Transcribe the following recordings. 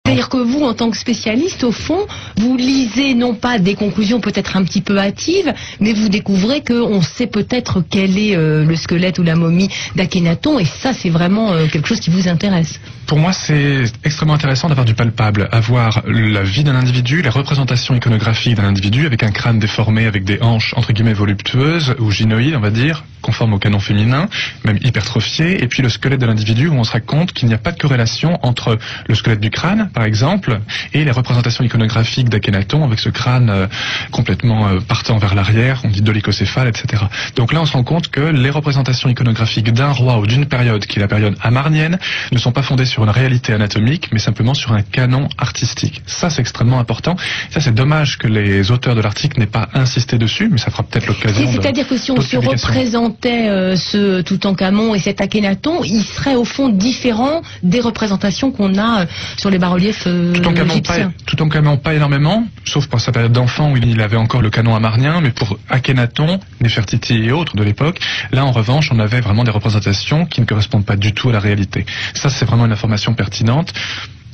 C'est-à-dire que vous, en tant que spécialiste, au fond, vous lisez non pas des conclusions peut-être un petit peu hâtives, mais vous découvrez qu'on sait peut-être quel est le squelette ou la momie d'Akhenaton, et ça, c'est vraiment quelque chose qui vous intéresse. Pour moi, c'est extrêmement intéressant d'avoir du palpable, avoir la vie d'un individu, les représentations iconographiques d'un individu avec un crâne déformé, avec des hanches entre guillemets voluptueuses ou gynoïdes, on va dire, conformes au canon féminin, même hypertrophiées, et puis le squelette de l'individu où on se rend compte qu'il n'y a pas de corrélation entre le squelette du crâne, par exemple, et les représentations iconographiques d'Akhenaton avec ce crâne complètement partant vers l'arrière, on dit dolichocéphale, etc. Donc là, on se rend compte que les représentations iconographiques d'un roi ou d'une période, qui est la période amarnienne, ne sont pas fondées sur une réalité anatomique, mais simplement sur un canon artistique. Ça, c'est extrêmement important. Ça, c'est dommage que les auteurs de l'article n'aient pas insisté dessus, mais ça fera peut-être l'occasion. C'est-à-dire que si on se représentait ce Toutankhamon et cet Akhenaton, il serait au fond différent des représentations qu'on a sur les bas-reliefs égyptiens. Toutankhamon pas énormément, sauf pour sa période d'enfant où il avait encore le canon amarnien, mais pour Akhenaton, Néfertiti et autres de l'époque, là en revanche, on avait vraiment des représentations qui ne correspondent pas du tout à la réalité. Ça, c'est vraiment une information pertinente.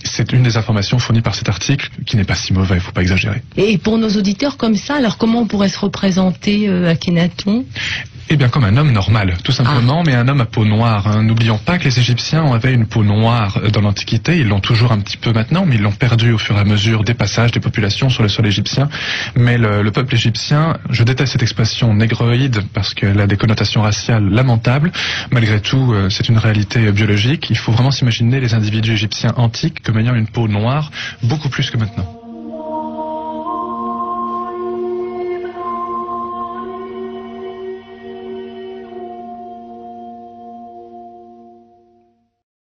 C'est une des informations fournies par cet article qui n'est pas si mauvais, il ne faut pas exagérer. Et pour nos auditeurs comme ça, alors comment on pourrait se représenter Akhenaton ? Eh bien, comme un homme normal, tout simplement, mais un homme à peau noire. Hein. N'oublions pas que les Égyptiens avaient une peau noire dans l'Antiquité. Ils l'ont toujours un petit peu maintenant, mais ils l'ont perdu au fur et à mesure des passages des populations sur le sol égyptien. Mais le peuple égyptien, je déteste cette expression négroïde parce qu'elle a des connotations raciales lamentables. Malgré tout, c'est une réalité biologique. Il faut vraiment s'imaginer les individus égyptiens antiques comme ayant une peau noire beaucoup plus que maintenant.